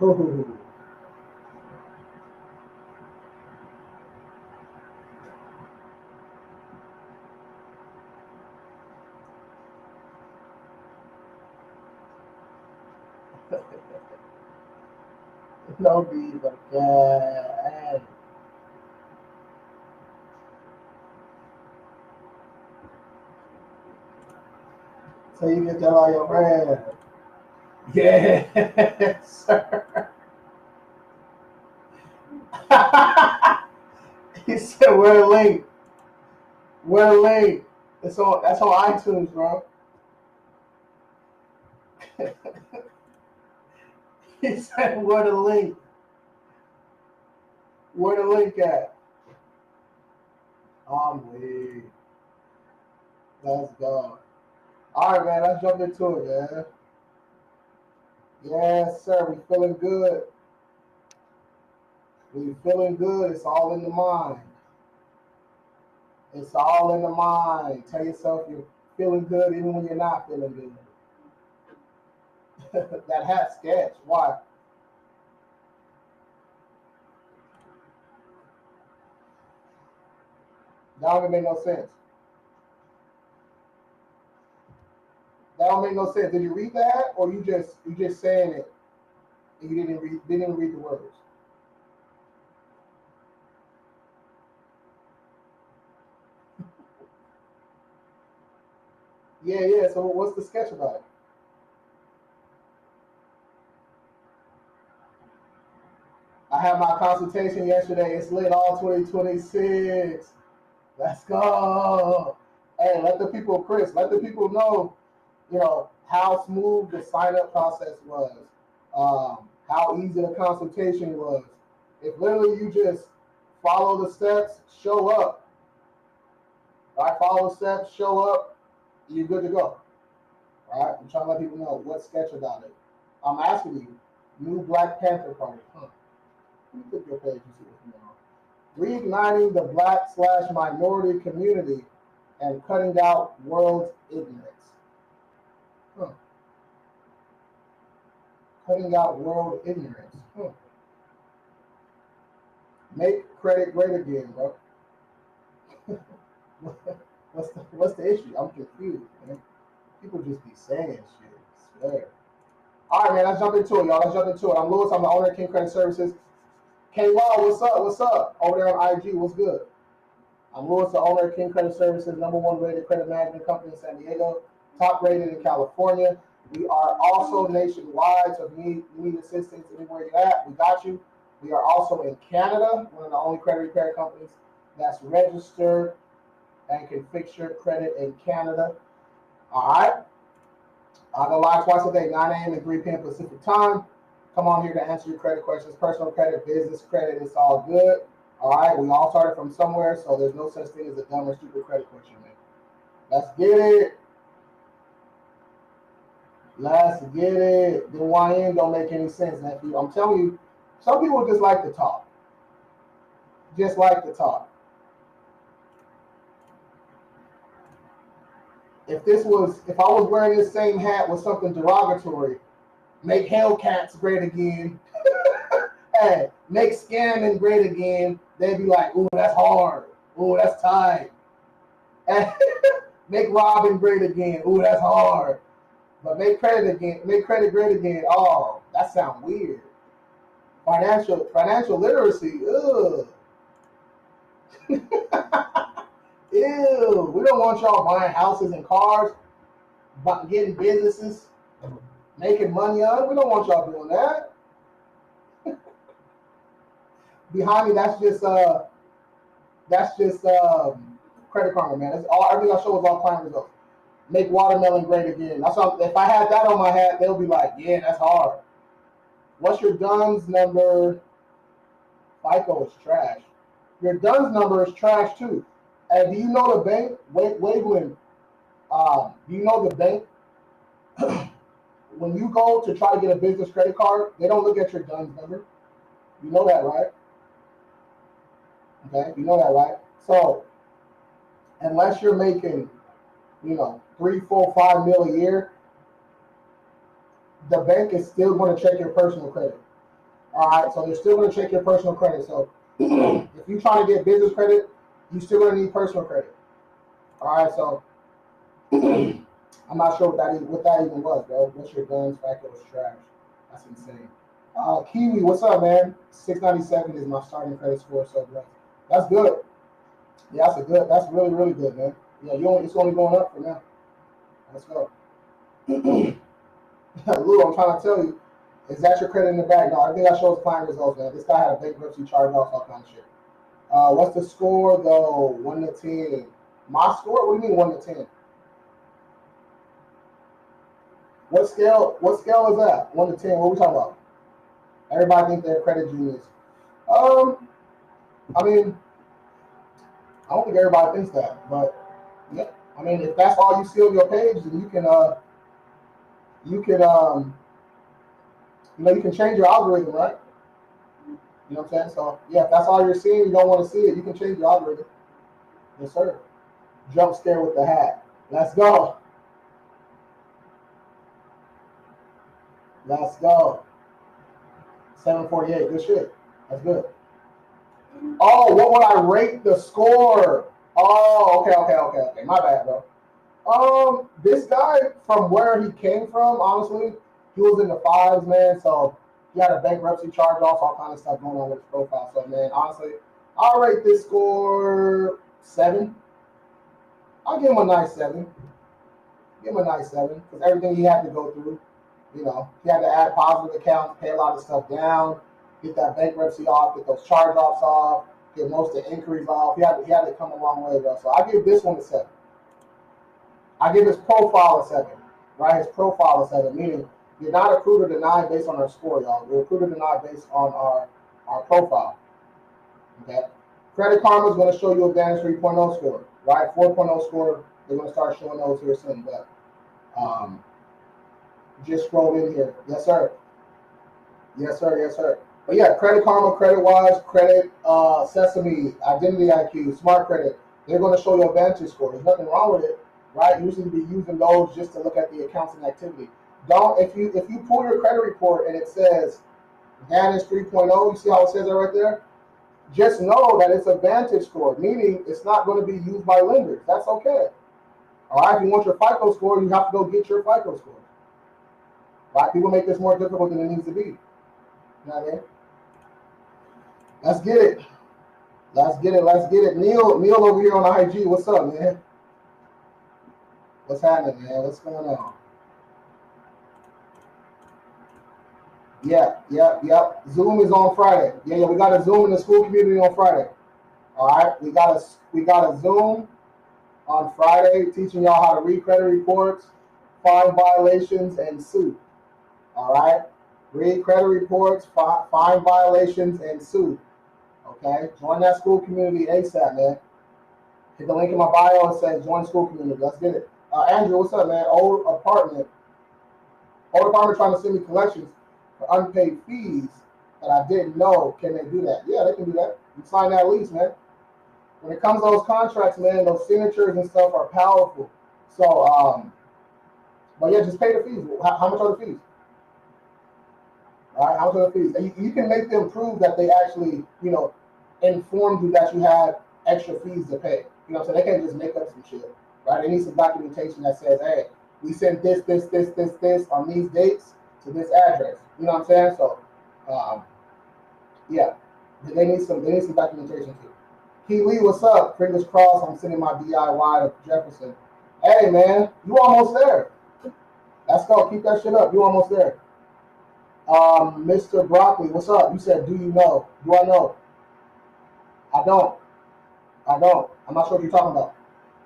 Ooh. No be but God. So you can tell all your friends. Yes, sir. He said, "Where the link? Where the link?" That's on iTunes, bro. He said, "Where the link? Where the link at?" I'm weak. Let's go. All right, man. Let's jump into it, man. Yes, sir. We feeling good. We feeling good. It's all in the mind. It's all in the mind. Tell yourself you're feeling good even when you're not feeling good. That hat sketch. Why? That don't even make no sense. That don't make no sense. Did you read that, or you just saying it and you didn't read the words? Yeah, yeah. So what's the sketch about? I had my consultation yesterday. It's lit all 2026. Let's go. Hey, let the people, Chris, let the people know, how smooth the sign up process was, how easy the consultation was. If literally you just follow the steps, show up, right? Follow the steps, show up, you're good to go. Right? I'm trying to let people know what sketch about it. I'm asking you, new Black Panther Party. Huh. Let me click your page and see what's going on. Reigniting the black slash minority community and cutting out world ignorance. Huh. Cutting out world ignorance. Huh. Make credit great again, bro. What's the issue? I'm confused, man. People just be saying shit. I swear. All right, man. Let's jump into it, y'all. Let's jump into it. I'm Lewis. I'm the owner of King Credit Services. K Law, what's up? What's up? Over there on IG, what's good? I'm Lewis, the owner of King Credit Services, number one rated credit management company in San Diego, top rated in California. We are also nationwide, so if you need assistance anywhere you're at, we got you. We are also in Canada, one of the only credit repair companies that's registered and can fix your credit in Canada. All right. I go live twice a day, 9 a.m. and 3 p.m. Pacific time. Come on here to answer your credit questions, personal credit, business credit. It's all good. All right. We all started from somewhere, so there's no such thing as a dumb or stupid credit question, man. Let's get it. Let's get it. The YN don't make any sense, nephew. I'm telling you, some people just like to talk. Just like to talk. If I was wearing this same hat with something derogatory, make Hellcats great again. Hey, make scamming great again. They'd be like, ooh, that's hard. Ooh, that's tight. And make robbing great again. Ooh, that's hard. But make credit great again. Oh, that sounds weird. Financial literacy. Ugh. Ew. We don't want y'all buying houses and cars, but getting businesses, making money on it. We don't want y'all doing that. Behind me, that's just Credit Karma, man. That's all everything I show is all client results. Make watermelon great again. That's all, if I had that on my hat, they'll be like, yeah, that's hard. What's your DUNS number? FICO is trash. Your DUNS number is trash too. And do you know the bank? Waveland. Do you know the bank? When you go to try to get a business credit card, they don't look at your DUNS number. You know that, right? Okay, you know that, right? So unless you're making, 3, 4, 5 mil a year, the bank is still going to check your personal credit. All right, so they're still going to check your personal credit. So if you're trying to get business credit, you still going to need personal credit. All right, so I'm not sure what that even was, bro. What's your guns? Factor was trash. That's insane. Kiwi, what's up, man? 697 is my starting credit score, so that's good. Yeah, that's a good. That's really, really good, man. Yeah, it's only going up for now. Let's go. Lou, I'm trying to tell you, is that your credit in the bag? No, I think that shows client results, man. This guy had a bankruptcy charge off, all kind of shit. What's the score though? 1 to 10. My score? What do you mean 1 to 10? What scale? What scale is that? 1 to 10. What are we talking about? Everybody think they're credit genius. I mean, I don't think everybody thinks that, but yeah. I mean, if that's all you see on your page, then you can you can change your algorithm, right? You know what I'm saying? So yeah, if that's all you're seeing, you don't want to see it, you can change your algorithm. Yes, sir. Jump scare with the hat. Let's go. Let's go. 748. Good shit. That's good. Oh, what would I rate the score? Oh, okay. My bad, bro. This guy, from where he came from, honestly, he was in the fives, man. So he had a bankruptcy charge off, all kind of stuff going on with his profile. So, man, honestly, I'll rate this score 7. I'll give him a nice 7. Give him a nice 7 because everything he had to go through, he had to add positive accounts, pay a lot of stuff down, get that bankruptcy off, get those charge offs off, get most of the inquiries off. He had to come a long way, bro. So I give this one a 7. I give his profile a 7, right? His profile a 7, meaning you're not accrued or denied based on our score, y'all. We're accrued or denied based on our profile. Okay. Credit Karma is going to show you Advantage 3.0 score, right? 4.0 score, they're going to start showing those here soon, but just scroll in here. Yes, sir. Yes, sir. Yes, sir. But yeah, Credit Karma, Credit Wise, Credit Sesame, Identity IQ, Smart Credit, they're going to show you Advantage score. There's nothing wrong with it, right? You should be using those just to look at the accounts and activity. Don't if you pull your credit report and it says Advantage 3.0, you see how it says that right there? Just know that it's a Vantage score, meaning it's not going to be used by lenders. That's okay. All right, if you want your FICO score, you have to go get your FICO score. Right? People make this more difficult than it needs to be. You know what I mean? Let's get it. Let's get it. Neil over here on IG. What's up, man? What's happening, man? What's going on? Yeah. Zoom is on Friday. Yeah. We got a Zoom in the school community on Friday. All right. We got a Zoom on Friday teaching y'all how to read credit reports, find violations, and sue. All right. Read credit reports, find violations, and sue. Okay. Join that school community ASAP, man. Hit the link in my bio. It says join school community. Let's get it. Andrew, what's up, man? Old apartment trying to send me collections for unpaid fees that I didn't know. Can they do that? Yeah, they can do that. You sign that lease, man. When it comes to those contracts, man, those signatures and stuff are powerful. So, but yeah, just pay the fees. How much are the fees? All right, how much are the fees? And you can make them prove that they actually, informed you that you had extra fees to pay. So they can't just make up some shit, right? They need some documentation that says, hey, we sent this on these dates to this address. You know what I'm saying? So, yeah, they need some documentation too. Kiwi, what's up? Fingers crossed. I'm sending my DIY to Jefferson. Hey, man, you almost there. Let's go. Keep that shit up. You almost there. Mr. Broccoli, what's up? You said, do you know? Do I know? I don't. I'm not sure what you're talking about.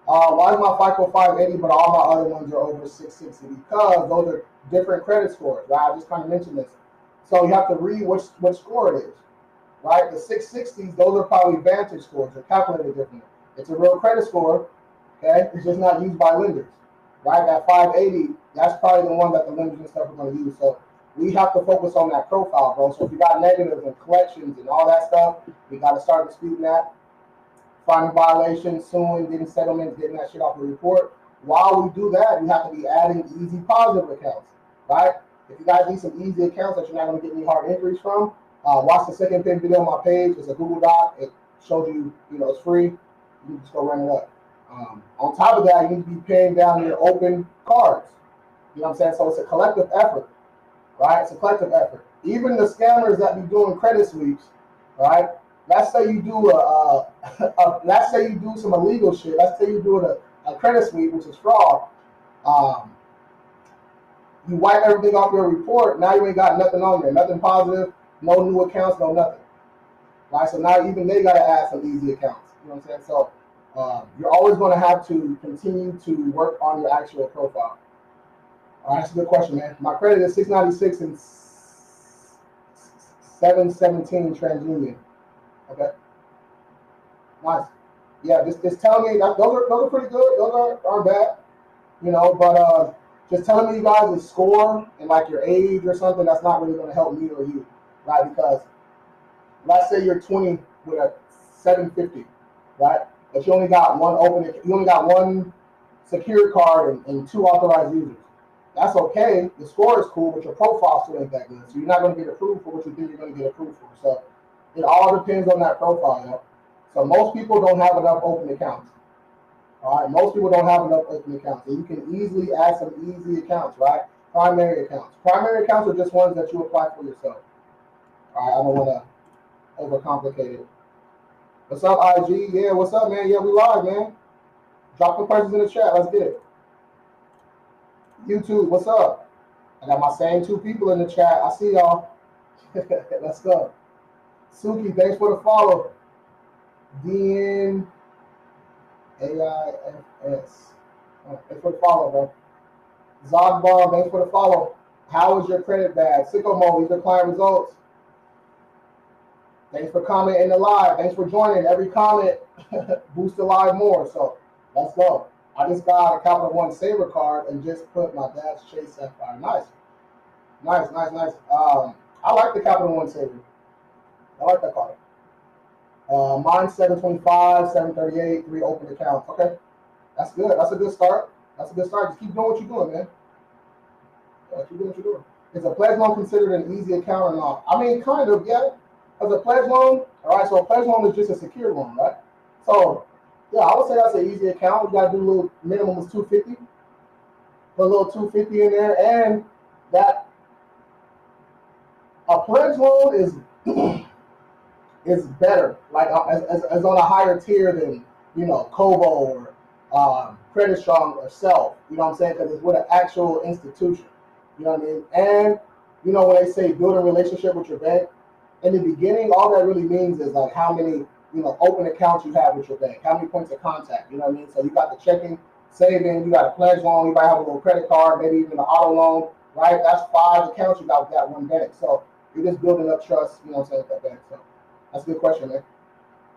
Why is my FICO 580, but all my other ones are over 660? Because those are different credit scores, right? I just kind of mentioned this. So you have to read what score it is, right? The 660s, those are probably Vantage scores. They're calculated differently. It's a real credit score, okay? It's just not used by lenders, right? That 580, that's probably the one that the lenders and stuff are going to use. So we have to focus on that profile, bro. So if you got negatives and collections and all that stuff, we got to start disputing that. Finding violations, suing, getting settlements, getting that shit off the report. While we do that, we have to be adding easy positive accounts, right? If you guys need some easy accounts that you're not going to get any hard inquiries from, Watch the second pin video on my page. It's a Google Doc. It shows you, it's free. You can just go run it up. On top of that, you need to be paying down your open cards. You know what I'm saying? So it's a collective effort, right? It's a collective effort. Even the scammers that be doing credit sweeps, right? Let's say you do let's say you do some illegal shit. Let's say you do a credit sweep, which is fraud. You wipe everything off your report. Now you ain't got nothing on there, nothing positive, no new accounts, no nothing, right? So now even they got to add some easy accounts. You know what I'm saying? So you're always going to have to continue to work on your actual profile. All right, that's a good question, man. My credit is 696 and 717 TransUnion. Okay, nice. Yeah, just telling me that those are pretty good. Those aren't bad, But just telling me you guys a score and like your age or something, that's not really going to help me or you, right? Because let's say you're 20 with a 750, right? But you only got one secure card and 2 authorized users. That's okay. The score is cool, but your profile still ain't that good. So you're not going to get approved for what you think you're going to get approved for. So it all depends on that profile, So most people don't have enough open accounts. All right, most people don't have enough open accounts. And you can easily add some easy accounts, right? Primary accounts. Primary accounts are just ones that you apply for yourself. All right, I don't want to overcomplicate it. What's up, IG? Yeah, what's up, man? Yeah, we live, man. Drop the questions in the chat. Let's get it. YouTube, what's up? I got my same 2 people in the chat. I see y'all. Let's go. Suki, thanks for the follow. DN AIFS. Thanks for the follow, bro. Zogbar, thanks for the follow. How is your credit bad? Sicko Mo, these are client results. Thanks for commenting the live. Thanks for joining. Every comment boosts the live more. So let's go. I just got a Capital One Saver card and just put my dad's Chase Sapphire. Nice. I like the Capital One Saver. I like that card. Mine's 725, 738, 3 open accounts. Okay. That's good. That's a good start. Just keep doing what you're doing, man. Yeah, keep doing what you're doing. Is a pledge loan considered an easy account or not? I mean, kind of, yeah. As a pledge loan, all right, so a pledge loan is just a secured loan, right? So, yeah, I would say that's an easy account. You got to do a little, minimum is 250. Put a little 250 in there, and that a pledge loan is better, like as on a higher tier than Kovo or Credit Strong or Self. You know what I'm saying? Because it's with an actual institution. You know what I mean? And when they say build a relationship with your bank, in the beginning, all that really means is like how many open accounts you have with your bank, how many points of contact. You know what I mean? So you got the checking, saving, you got a pledge loan, you might have a little credit card, maybe even an auto loan, right? That's 5 accounts you got with that one bank. So you're just building up trust, with that bank. So that's a good question, man.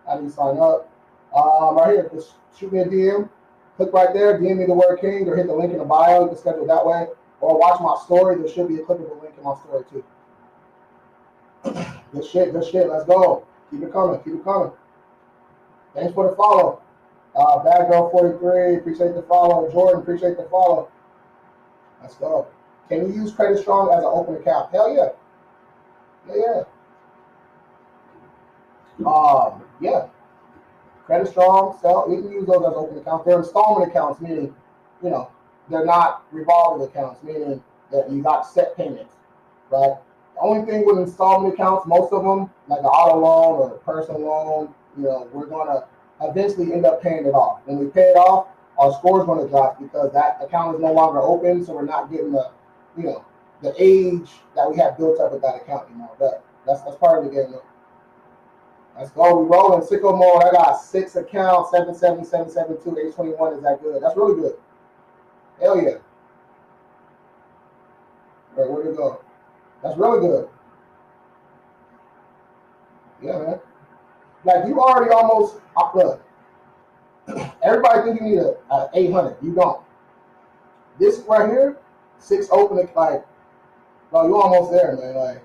How do you sign up? Right here, just shoot me a DM. Click right there, DM me the word King, or hit the link in the bio. You can schedule that way. Or watch my story. There should be a clickable link in my story, too. Good shit. Let's go. Keep it coming. Thanks for the follow. Bad Girl 43, appreciate the follow. Jordan, appreciate the follow. Let's go. Can you use Credit Strong as an open account? Hell yeah. Yeah. Credit Strong, you can use those as open accounts. They're installment accounts, meaning, they're not revolving accounts, meaning that you got set payments, right? The only thing with installment accounts, most of them, like an auto loan or a personal loan, we're going to eventually end up paying it off. When we pay it off, our score is going to drop because that account is no longer open, so we're not getting the age that we have built up with that account anymore. But that's part of the game. Let's go. We rolling. Sicko mode. I got 6 accounts. 770, 772, 821. Is that good? That's really good. Hell yeah. All right, where'd it go? That's really good. Yeah, man. Like you already almost look. Everybody think you need a 800. You don't. This right here, 6 open. Like, bro, you almost there, man. Like,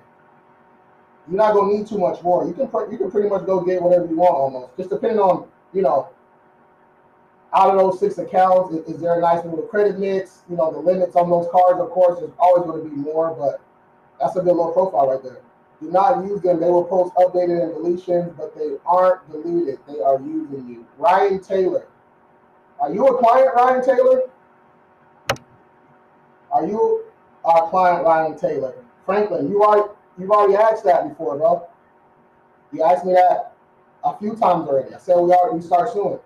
you're not gonna need too much more. You can pretty much go get whatever you want almost. Just depending on out of those 6 accounts, is there a nice little credit mix? The limits on those cards, of course, there's always going to be more, but that's a good little profile right there. Do not use them. They will post updated and deletions, but they aren't deleted. They are using you. Ryan Taylor. Are you a client, Ryan Taylor? Are you our client, Ryan Taylor? Franklin, you've already asked that before, bro. You asked me that a few times already. I said we start soon.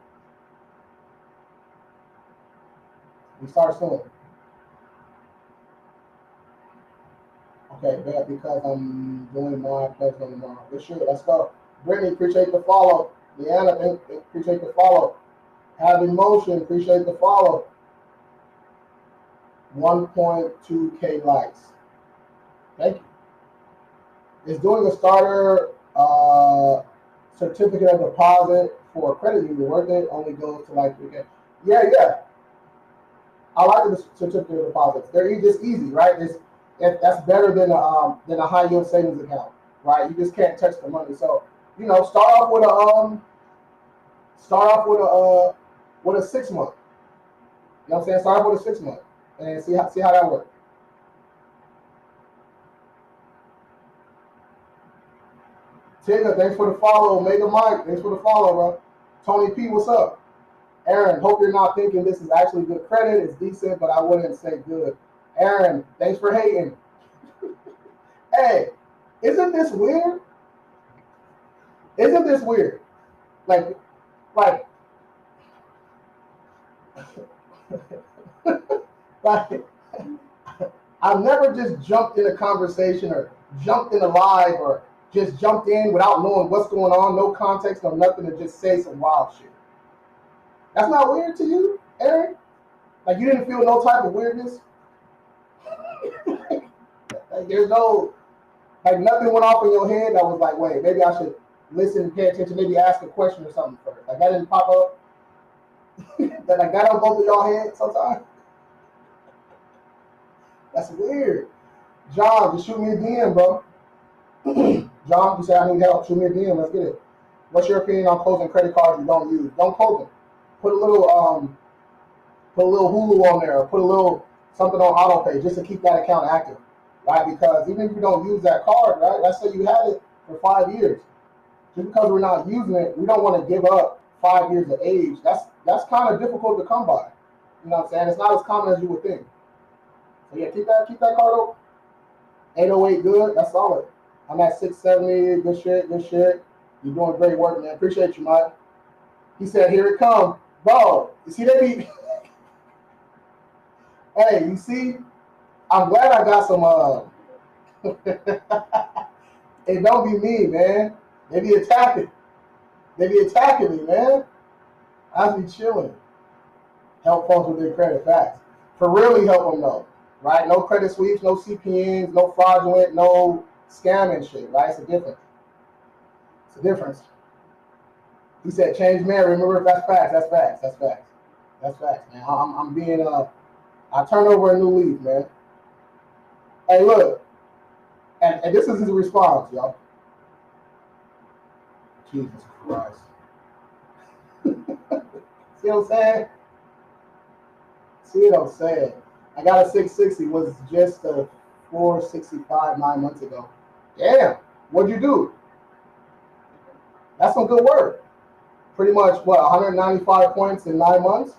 We start soon. Okay, bad, because I'm doing my pledge on tomorrow. Good shit, let's go. Brittany, appreciate the follow. Leanna, appreciate the follow. Have emotion, appreciate the follow. 1.2K likes. Thank you. Is doing a starter certificate of deposit for a credit union worth it? Only goes to like 3K. Yeah. I like the certificate of deposits. They're just easy, right? That's better than a high yield savings account, right? You just can't touch the money. So start off with a 6 month. You know what I'm saying? Start off with a 6 month and see how that works. Tigger, thanks for the follow. Mega Mike, thanks for the follow, bro. Tony P, what's up? Aaron, hope you're not thinking this is actually good credit. It's decent, but I wouldn't say good. Aaron, thanks for hating. Hey, isn't this weird? Isn't this weird? Like, like I've never just jumped in a conversation or jumped in a live or just jumped in without knowing what's going on, no context, no nothing, to just say some wild shit. That's not weird to you, Aaron? Like you didn't feel no type of weirdness? Like there's no, like nothing went off in your head that was like, wait, maybe I should listen and pay attention, maybe ask a question or something first. Like that didn't pop up? That like that on both of y'all heads sometimes? That's weird. John, just shoot me a DM, bro. John, you say I need help. Shoot me a DM. Let's get it. What's your opinion on closing credit cards you don't use? Don't close them. Put a little Hulu on there, or put a little something on auto pay just to keep that account active, right? Because even if you don't use that card, right? Let's say you had it for 5 years. Just because we're not using it, we don't want to give up 5 years of age. That's kind of difficult to come by. You know what I'm saying? It's not as common as you would think. So yeah, keep that card open. 808 good, that's solid. I'm at 670, good shit. You're doing great work, man. Appreciate you, Mike. He said, here it comes. Bro, you see they be hey, you see, I'm glad I got some it don't be me, man. They be attacking me, man. I be chilling. Help folks with their credit facts. For really help them though, right? No credit sweeps, no CPNs, no fraudulent, no scamming shit, right? It's a difference. He said, change man. Remember, that's facts. That's facts, man. I'm being I turn over a new leaf, man. Hey, look, and this is his response, y'all. Jesus Christ. See what I'm saying? I got a 660, was just a 465 9 months ago. Damn, what'd you do? That's some good work. Pretty much, 195 points in 9 months?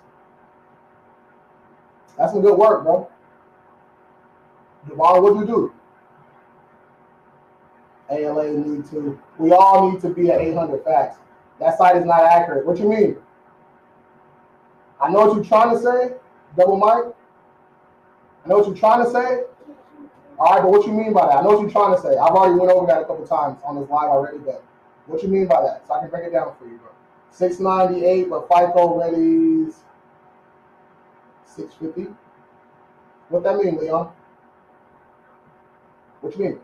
That's some good work, bro. Javon, what'd you do? ALA need to. We all need to be at 800 facts. That site is not accurate. What you mean? I know what you're trying to say, Double Mike. I know what you're trying to say. All right, but what you mean by that? I know what you're trying to say. I've already went over that a couple times on this live already, but what you mean by that? So I can break it down for you, bro. 698, but FICO ready's 650. What that mean, Leon? What you mean?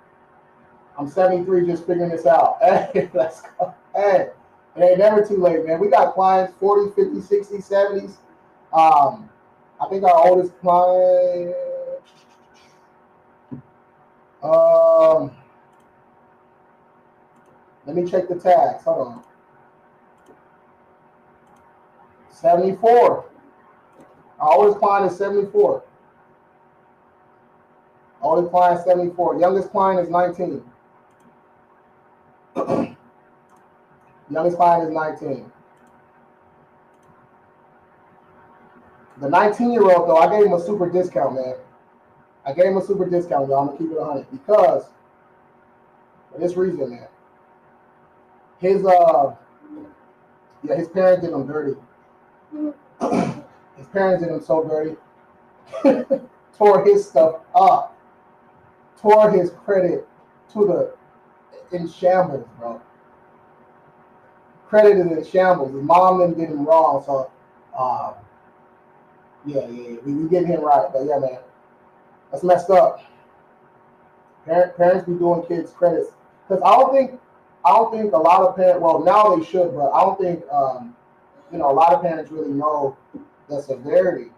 I'm 73, just figuring this out. Hey, let's go. Hey, it ain't never too late, man. We got clients 40, 50, 60, 70s. I think our oldest client, let me check the tags. Hold on. 74. Our oldest client is 74. Oldest client is 74. Youngest client is 19. Youngest client is 19. The 19-year-old though, I gave him a super discount, man. I gave him a super discount, y'all. I'm gonna keep it 100 because for this reason, man. His his parents did him dirty. His parents did him so dirty. Tore his stuff up. Tore his credit to the in shambles, bro. Credit is in shambles. His mom then did him wrong, so yeah. We getting him right, but yeah, man, that's messed up. Parents be doing kids credits because I don't think a lot of parents. Well, now they should, but I don't think a lot of parents really know the severity,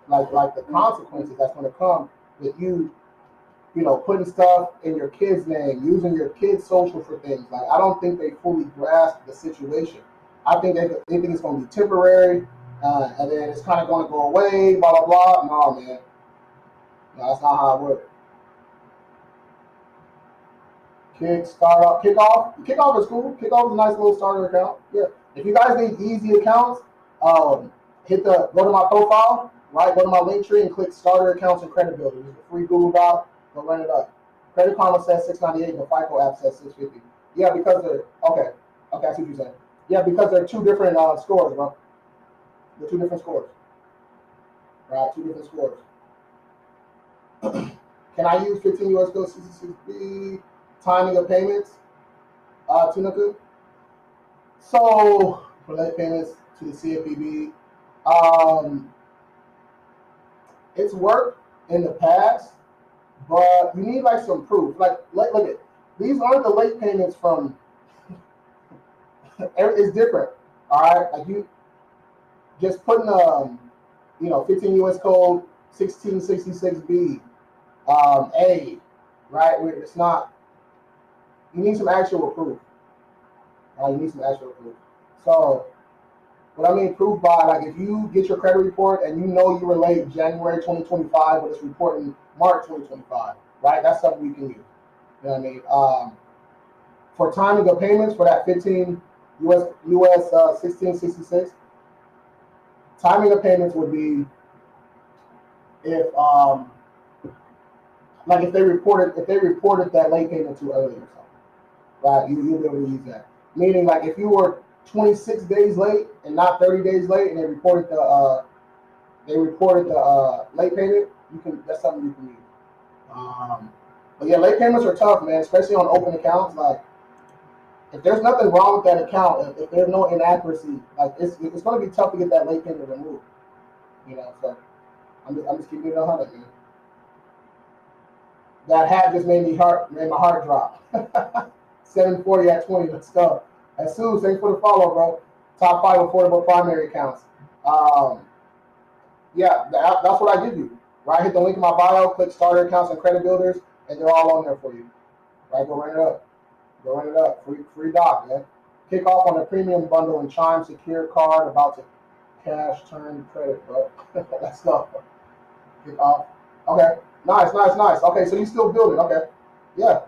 like the consequences that's going to come with putting stuff in your kid's name, using your kid's social for things. Like I don't think they fully grasp the situation. I think they think it's going to be temporary, and then it's kind of going to go away. Blah blah blah. No, man, no, that's not how it works. Kickoff is cool. Kickoff is a nice little starter account. Yeah. If you guys need easy accounts, um, go to my profile, right? Go to my link tree and click starter accounts and credit builder. It's a free Google Doc. Go run it up. Credit Karma says 698, but FICO app says 650. Yeah, because they're okay. Okay, I see what you're saying. Yeah, because they're two different scores, bro. They're two different scores. Right, two different scores. Can I use 15 US code 66B? Timing of payments, Tunica. So for late payments to the CFPB, it's worked in the past, but you need like some proof. Like look at these aren't the late payments from. It's different. All right, like you just putting 15 US code 1666B A, right? Where it's not. You need some actual proof. You need some actual proof. So, what I mean proof by, like, if you get your credit report and you know you were late January 2025, but it's reporting March 2025, right? That's something you can use. You know what I mean? For timing of payments for that 15 US 1666, timing of payments would be if if they reported that late payment too early or something. Right, you'll be able to use that. Meaning, like if you were 26 days late and not 30 days late, and they reported the late payment, that's something you can use. But yeah, late payments are tough, man, especially on open accounts. Like if there's nothing wrong with that account, if there's no inaccuracy, like it's going to be tough to get that late payment removed. So I'm just keeping it 100, man. That hat just made my heart drop. 740 at 20. Let's go. And Sue, thanks for the follow, bro. Top 5 affordable primary accounts. That's what I give you. Right, hit the link in my bio, click starter accounts and credit builders, and they're all on there for you. Right, go run it up. Go run it up. Free doc, man. Kick off on a premium bundle and Chime secure card about to cash turn credit, bro. Let's go. Kick off. Okay. Nice. Okay, so you still building. Okay. Yeah.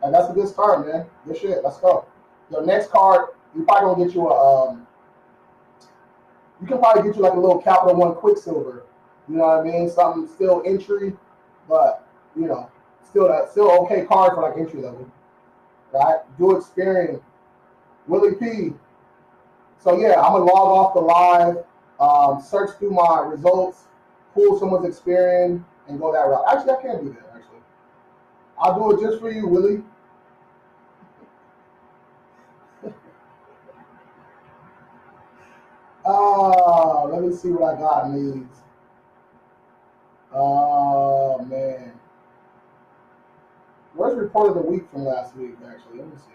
And that's a good start, man. Good shit. Let's go. Your next card, you probably gonna get you you can probably get you like a little Capital One Quicksilver. You know what I mean? Something still entry, but still okay card for like entry level. Right? Do Experian. Willie P. So yeah, I'm gonna log off the live, search through my results, pull someone's Experian, and go that route. Actually, I can't do that. Actually, I'll do it just for you, Willie. Let me see what I got in these. Oh man, where's report of the week from last week? Actually, let me see.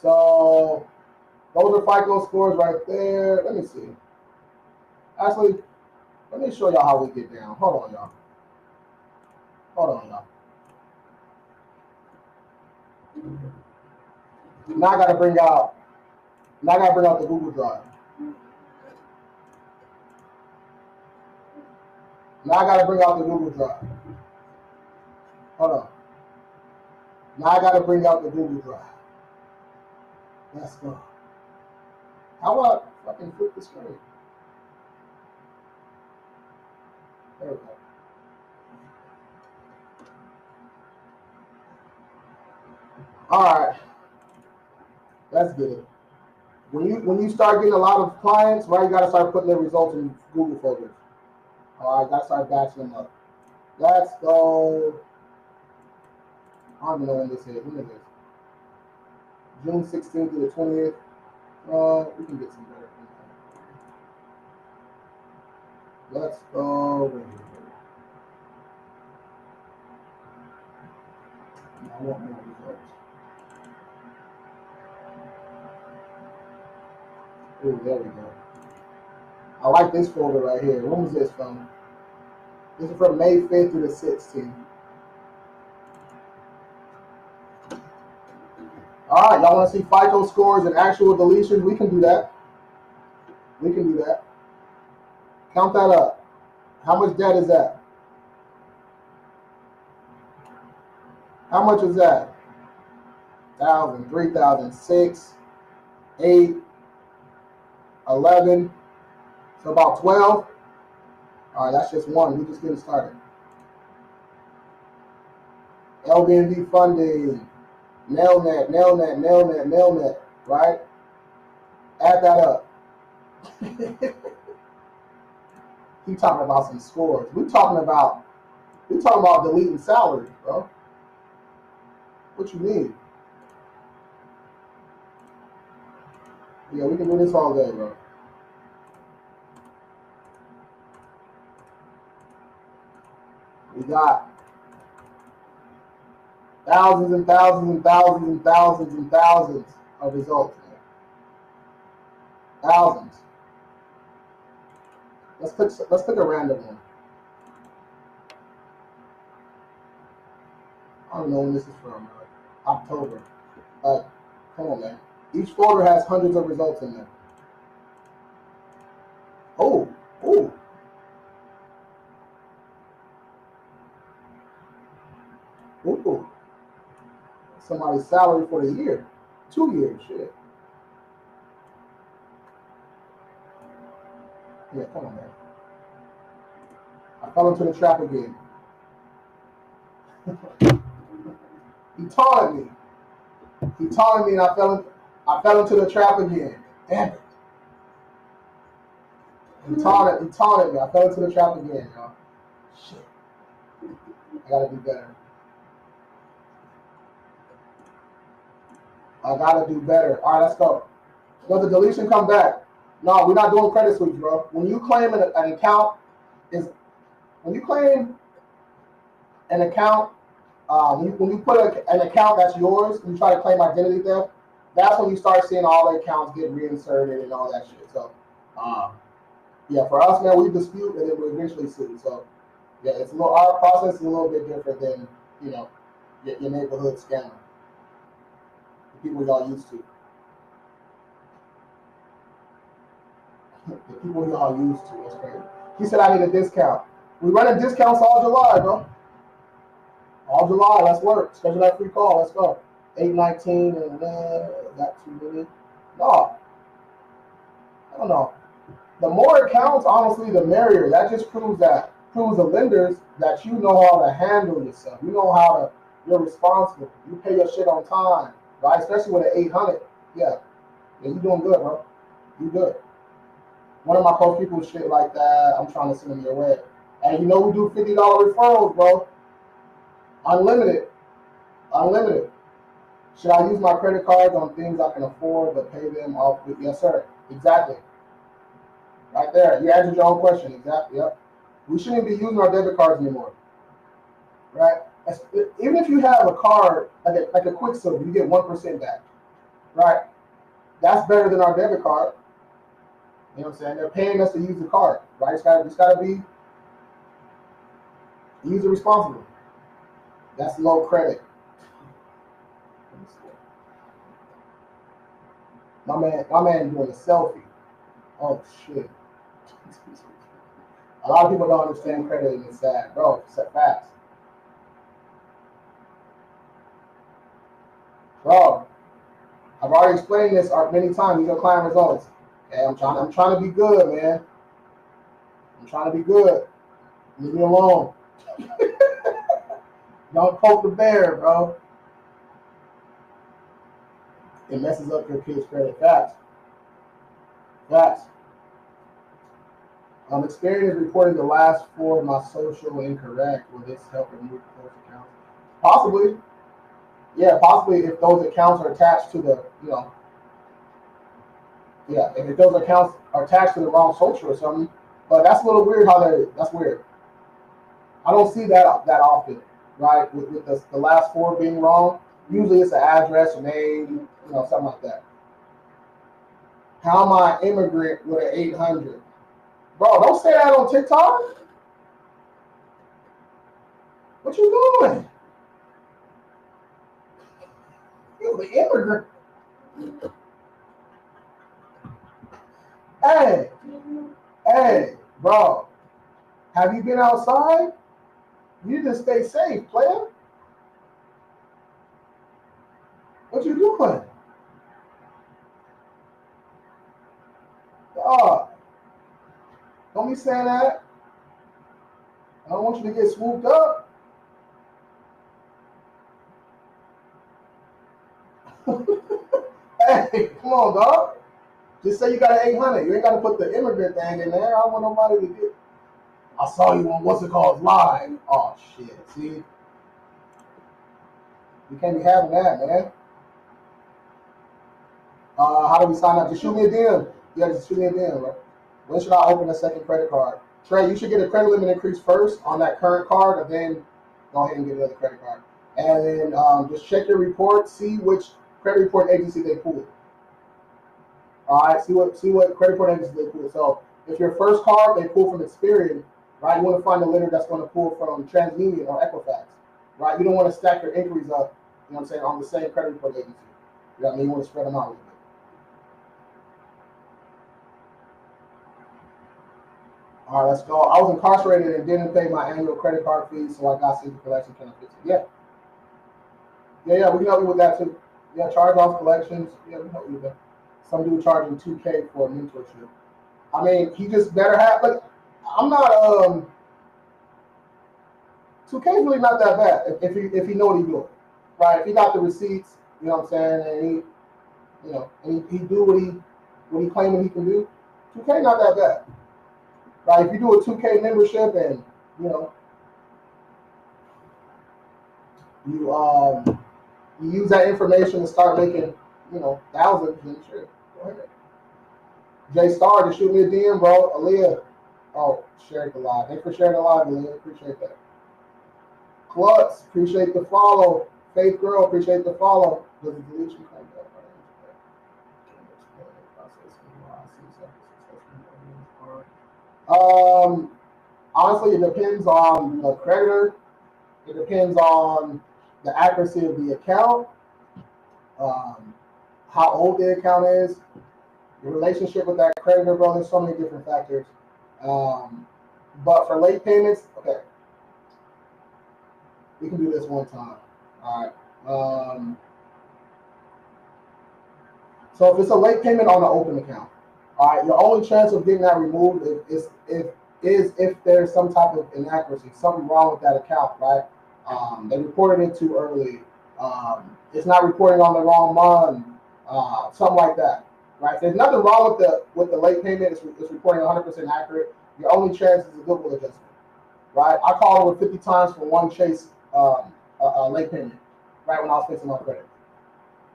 So those are FICO scores right there. Let me see. Actually, let me show y'all how we get down. Hold on, y'all. Now I gotta bring out the Google Drive. Now I gotta bring out the Google Drive. Hold on. Now I gotta bring out the Google Drive. Let's go. How about fucking flip the screen? There we go. All right, let's get it. When you start getting a lot of clients, right, you gotta start putting their results in Google folders. All right, gotta start batching them up. Let's go. I don't even know when this is. When is this? June 16th to the 20th. We can get some better. Let's go. I want more results. Oh, there we go. I like this folder right here. When was this from? This is from May 5th to the 16th. All right, y'all want to see FICO scores and actual deletions? We can do that. We can do that. Count that up. How much debt is that? How much is that? 1,000, 3,000, 6, 8, 11. So about 12. All right, that's just one. We just getting started. LBNB funding. Nailnet, nailnet, nailnet, nailnet, right? Add that up. He talking about some scores. We talking about deleting salaries, bro. What you mean? Yeah, we can do this all day, bro. We got thousands and thousands and thousands and thousands and thousands of results, man. Thousands. Let's pick a random one. I don't know when this is from. October. Come on, man. Each folder has hundreds of results in there. Oh, oh. Ooh. Somebody's salary for the year. 2 years, shit. Yeah, come on, man. I fell into the trap again. He taunted me. He taunted me and I fell into the trap again. Damn it. He taunted me. I fell into the trap again, y'all. Shit. I gotta do better. I gotta do better. All right, let's go. Does the deletion come back? No, we're not doing credit sweeps, bro. When you claim an account, when you claim an account, when you put an account that's yours, and you try to claim identity theft, that's when you start seeing all the accounts get reinserted and all that shit. So, yeah, for us, man, we dispute and then we eventually sue. So, yeah, our process is a little bit different than your neighborhood scammer, the people y'all used to. The people y'all used to. That's crazy. He said I need a discount. We running discounts all July, bro. All July, let's work. Schedule that free call. Let's go. 819 and got 2 million. No, I don't know. The more accounts, honestly, the merrier. That just proves the lenders that you know how to handle yourself. You know you're responsible. You pay your shit on time, right? Especially with an 800. Yeah, you doing good, bro. You good. One of my coach people shit like that, I'm trying to send them your way. And we do $50 referrals, bro. Unlimited. Unlimited. Should I use my credit cards on things I can afford but pay them off with? Yes, sir. Exactly. Right there. You answered your own question. Exactly. Yep. We shouldn't be using our debit cards anymore. Right? Even if you have a card, like a Quicksilver, you get 1% back. Right? That's better than our debit card. You know what I'm saying? They're paying us to use the card. Right? It's got to be user responsible. That's low credit. My man doing a selfie. Oh shit. A lot of people don't understand credit and it's sad. Bro, it's fast. Bro, I've already explained this many times. These are client results. Okay, I'm trying to be good, man. I'm trying to be good. Leave me alone. Don't poke the bear, bro. It messes up your kid's credit. Facts. Facts. Experience reporting the last four of my social incorrect. Will this help remove those accounts? Possibly. Yeah, possibly if those accounts are attached to the, yeah, if those accounts are attached to the wrong social or something. But that's a little weird that's weird. I don't see that often, right? With the last four being wrong. Usually it's an address, name, something like that. How am I immigrant with an 800? Bro, don't say that on TikTok. What you doing? You an immigrant. Hey, hey, bro. Have you been outside? You need to stay safe, player. What you doing? Dog, don't be saying that. I don't want you to get swooped up. Hey, come on, dog. Just say you got an 800. You ain't got to put the immigrant thing in there. I don't want nobody to get. I saw you on what's it called live. Oh shit! See, you can't be having that, man. How do we sign up? Just shoot me a DM. Yeah, just shoot me a DM, bro. When should I open a second credit card? Trey, you should get a credit limit increase first on that current card, and then go ahead and get another credit card. And then just check your report, see which credit report agency they pulled. All right, see what credit report agency they pulled. So if your first card they pull from Experian, right? You want to find a lender that's going to pull from TransUnion or Equifax, right? You don't want to stack your inquiries up, you know what I'm saying, on the same credit report agency. You know what I mean? You want to spread them out a little bit. All right, let's go. I was incarcerated and didn't pay my annual credit card fees, so I got secret collection. Can I fix it? Yeah. We can help you with that too. Yeah, charge off collections. Yeah, we can help you with that. Some dude charging $2K for a mentorship. I mean, he just better have. Like, I'm not. 2K is really not that bad if he know what he's doing, right? If he got the receipts, you know what I'm saying, and he do what he claiming he can do. 2K not that bad. Right, if you do a 2K membership and you you use that information to start making thousands, then sure, go ahead. J Star, just shoot me a DM, bro. Aaliyah, oh, share the live. Thanks for sharing the live, Aaliyah. Appreciate that. Klutz, appreciate the follow. Faith Girl, appreciate the follow. Does it delete you? Honestly, it depends on the creditor. It depends on the accuracy of the account, how old the account is, your relationship with that creditor, bro. There's so many different factors. But for late payments, okay, we can do this one time. All right. So if it's a late payment on an open account, all right, your only chance of getting that removed is if there's some type of inaccuracy, something wrong with that account, right? They reported it too early. It's not reporting on the wrong month, something like that, right? There's nothing wrong with the late payment. It's reporting 100% accurate. Your only chance is a goodwill adjustment, right? I called over 50 times for one Chase late payment, right when I was fixing my credit.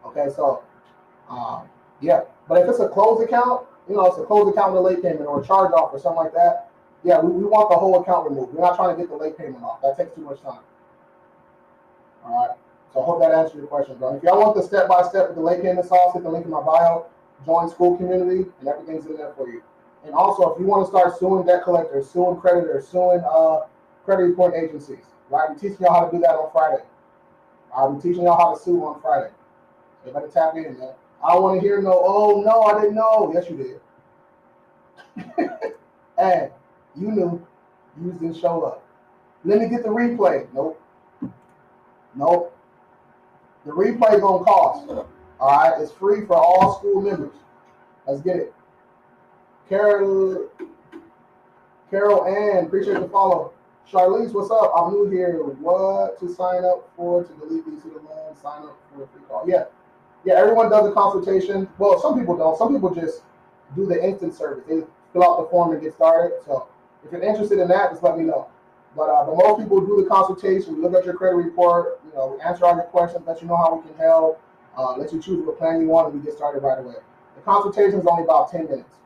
Okay, so yeah, but if it's a closed account, it's a closed account with a late payment or a charge off or something like that. Yeah, we want the whole account removed. We're not trying to get the late payment off. That takes too much time. All right. So I hope that answers your question, bro. If y'all want the step-by-step with the late payment sauce, hit the link in my bio. Join school community, and everything's in there for you. And also, if you want to start suing debt collectors, suing creditors, suing credit report agencies, right? We're teaching y'all how to do that on Friday. We're teaching y'all how to sue on Friday. So you better tap in, man. I don't want to hear oh, no, I didn't know. Yes, you did. Hey, you knew. You just didn't show up. Let me get the replay. Nope. The replay gonna cost. All right, it's free for all school members. Let's get it. Carol Ann, appreciate the follow. Charlize, what's up? I'm new here. What to sign up for to delete these student loans? Sign up for a free call. Yeah, everyone does a consultation. Well, some people don't. Some people just do the instant service. They fill out the form and get started. So if you're interested in that, just let me know. But most people do the consultation. We look at your credit report. We answer all your questions, let you know how we can help, let you choose what plan you want, and we get started right away. The consultation is only about 10 minutes.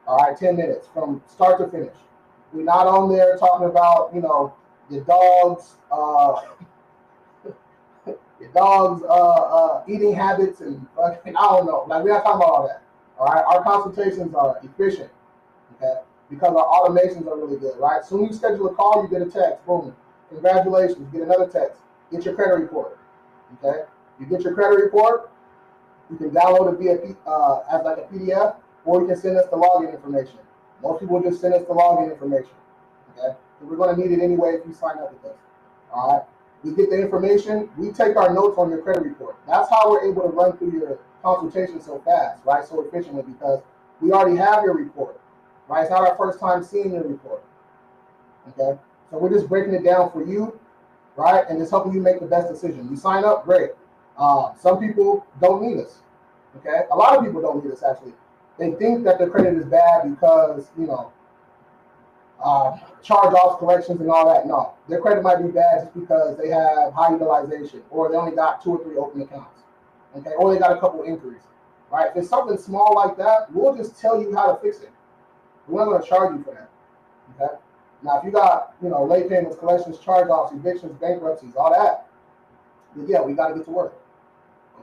All right, 10 minutes from start to finish. We're not on there talking about, your dog's eating habits and I don't know. Like, we're not talking about all that. All right, our consultations are efficient, okay, because our automations are really good, right? Soon you schedule a call, you get a text, boom, congratulations, get another text, get your credit report, okay? You get your credit report, you can download it via as like a PDF, or you can send us the login information. Most people just send us the login information, okay? So we're going to need it anyway if you sign up with us, all right? We get the information, we take our notes on your credit report. That's how we're able to run through your consultation so fast, right? So efficiently, because we already have your report, right? It's not our first time seeing your report, okay? So we're just breaking it down for you, right? And just helping you make the best decision. You sign up, great. Some people don't need us, okay? A lot of people don't need us, actually. They think that their credit is bad because, charge-offs, collections, and all that. No, their credit might be bad just because they have high utilization, or they only got 2 or 3 open accounts, okay? Or they got a couple inquiries, right? If it's something small like that, we'll just tell you how to fix it. We're not going to charge you for that, okay? Now, if you got, late payments, collections, charge-offs, evictions, bankruptcies, all that, then yeah, we got to get to work,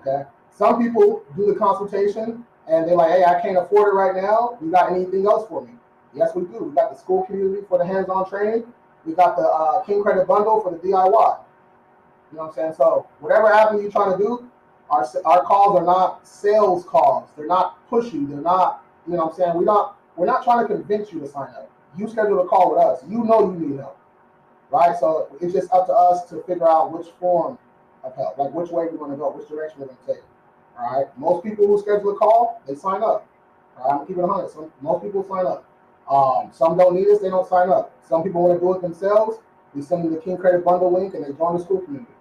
okay? Some people do the consultation, and they're like, hey, I can't afford it right now. You got anything else for me? Yes, we do. We got the school community for the hands-on training. We got the King Credit Bundle for the DIY. You know what I'm saying? So whatever avenue you're trying to do, our calls are not sales calls. They're not pushy. They're not, you know what I'm saying? We're not trying to convince you to sign up. You schedule a call with us. You know you need help, right? So it's just up to us to figure out which form of help, like which way we're going to go, which direction we're going to take. All right. Most people who schedule a call, they sign up. All right, I'm keeping it 100. Most people sign up. Some don't need us, they don't sign up. Some people want to do it themselves. We send them the King Credit Bundle link and they join the school community.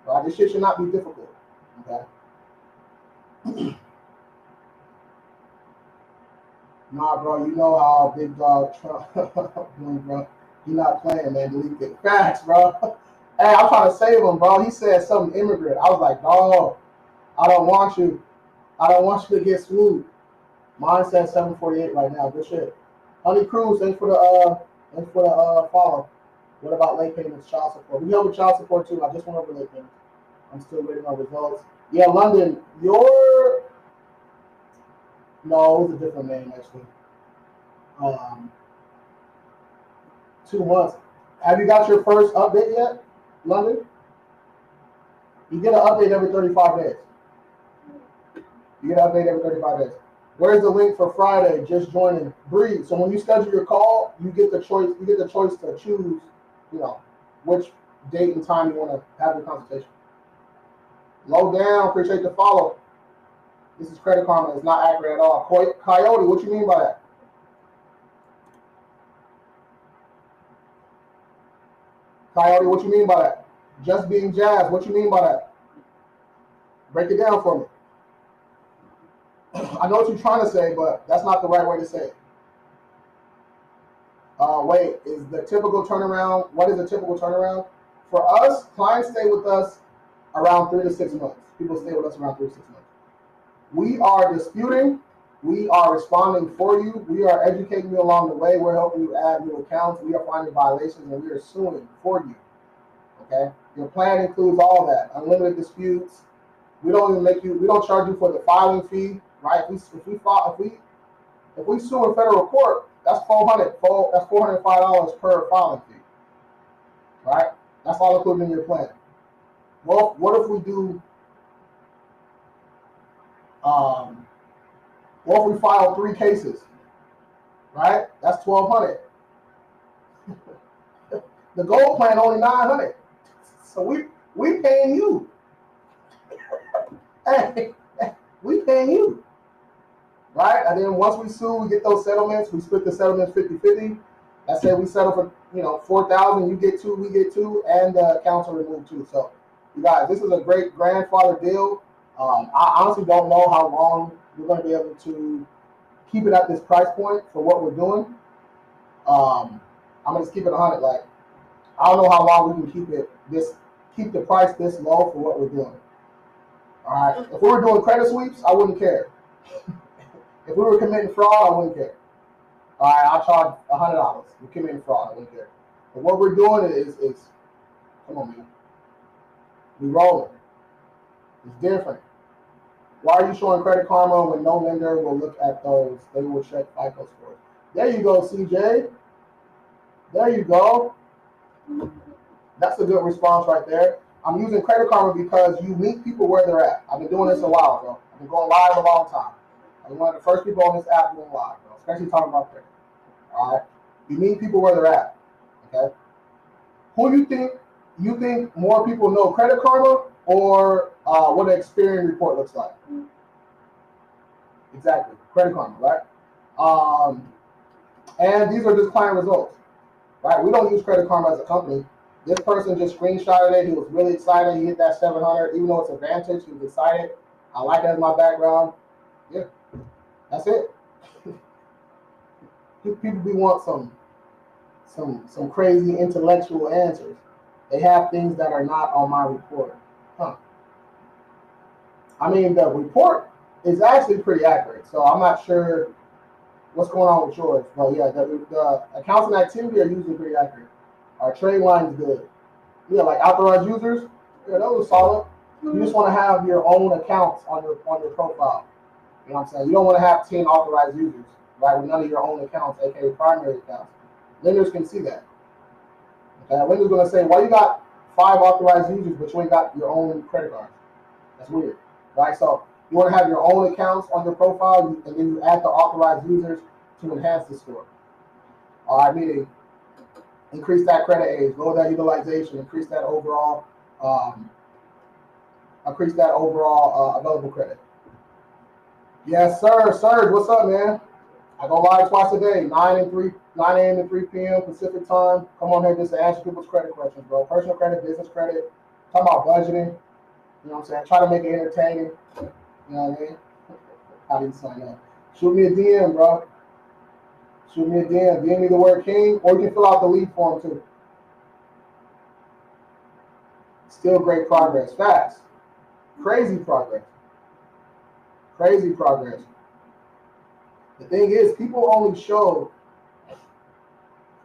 All right, this shit should not be difficult. Okay. Nah, bro, you know how Big Dog Trump doing, bro. You're not playing, man. Delete it. Facts, bro. Hey, I'm trying to save him, bro. He said something immigrant. I was like, dog, I don't want you. I don't want you to get swooped. Mine says 748 right now. Good shit. Honey Cruz, thanks for the follow. What about late payments, child support? We help with child support too. I just went over late payments. I'm still waiting on results. Yeah, London, no, it was a different name actually. 2 months. Have you got your first update yet, London? You get an update every 35 days. You get an update every 35 days. Where's the link for Friday? Just joining. Breathe. So when you schedule your call, you get the choice. You get the choice to choose, which date and time you want to have your consultation. Low down. Appreciate the follow. This is Credit Karma. It's not accurate at all. Coyote, what you mean by that? Coyote, what you mean by that? Just being jazz. What you mean by that? Break it down for me. I know what you're trying to say, but that's not the right way to say it. Wait, is the typical turnaround? What is the typical turnaround? For us, clients stay with us around 3 to 6 months. People stay with us around 3 to 6 months. We are disputing. We are responding for you. We are educating you along the way. We're helping you add new accounts. We are finding violations, and we are suing for you. Okay? Your plan includes all that. Unlimited disputes. We don't even we don't charge you for the filing fee, right? If we sue in federal court, that's $405 per filing fee, right? That's all included in your plan. Well, what if we do? What if we file 3 cases, right? That's $1,200. The gold plan only $900, so we paying you. Hey, we paying you, right? And then once we sue, we get those settlements. We split the settlements 50-50. I said we settle for 4,000. You get two, we get two, and the accounts are removed too. So, you guys, this is a great grandfather deal. I honestly don't know how long we're going to be able to keep it at this price point for what we're doing. I'm gonna just keep it 100. Like, I don't know how long we can keep the price this low for what we're doing. All right. If we were doing credit sweeps, I wouldn't care. If we were committing fraud, I wouldn't care. All right, I'll charge $100. We're committing fraud, I wouldn't care. But what we're doing is come on, man. We rolling. It's different. Why are you showing Credit Karma when no lender will look at those? They will check FICO scores. There you go, CJ. There you go. That's a good response right there. I'm using Credit Karma because you meet people where they're at. I've been doing this a while, bro. I've been going live a long time. I'm one of the first people on this app going live, bro, especially talking about credit. All right? You meet people where they're at, okay? Who do you think more people know, Credit Karma or what an Experian report looks like? Exactly, Credit Karma, right? And these are just client results, right? We don't use Credit Karma as a company. This person just screenshotted it. He was really excited. He hit that 700, even though it's Advantage. He was excited. I like it as my background. Yeah, that's it. People want some crazy intellectual answers. They have things that are not on my report. Huh. I mean, the report is actually pretty accurate, so I'm not sure what's going on with yours. But yeah, the accounts and activity are usually pretty accurate. Our trade line is good. Yeah, like authorized users, yeah, those are solid. You just want to have your own accounts on your profile. You know what I'm saying? You don't want to have 10 authorized users, right, with none of your own accounts, aka primary accounts. Lenders can see that. Okay, lender's gonna say, why you got 5 authorized users, but you ain't got your own credit cards? That's weird, right? So you want to have your own accounts on your profile, and then you add the authorized users to enhance the score. All right, meaning increase that credit age, lower that utilization, increase that overall available credit. Yes, sir. Serge, what's up, man? I go live twice a day, 9 a.m. to 3 p.m. Pacific time. Come on here just to answer people's credit questions, bro. Personal credit, business credit, talk about budgeting. You know what I'm saying? Try to make it entertaining. You know what I mean? How do you sign up? Shoot me a DM, bro. Shoot me a DM. DM me the word king, or you can fill out the lead form too. Still great progress. Fast. Crazy progress. Crazy progress. The thing is, people only show.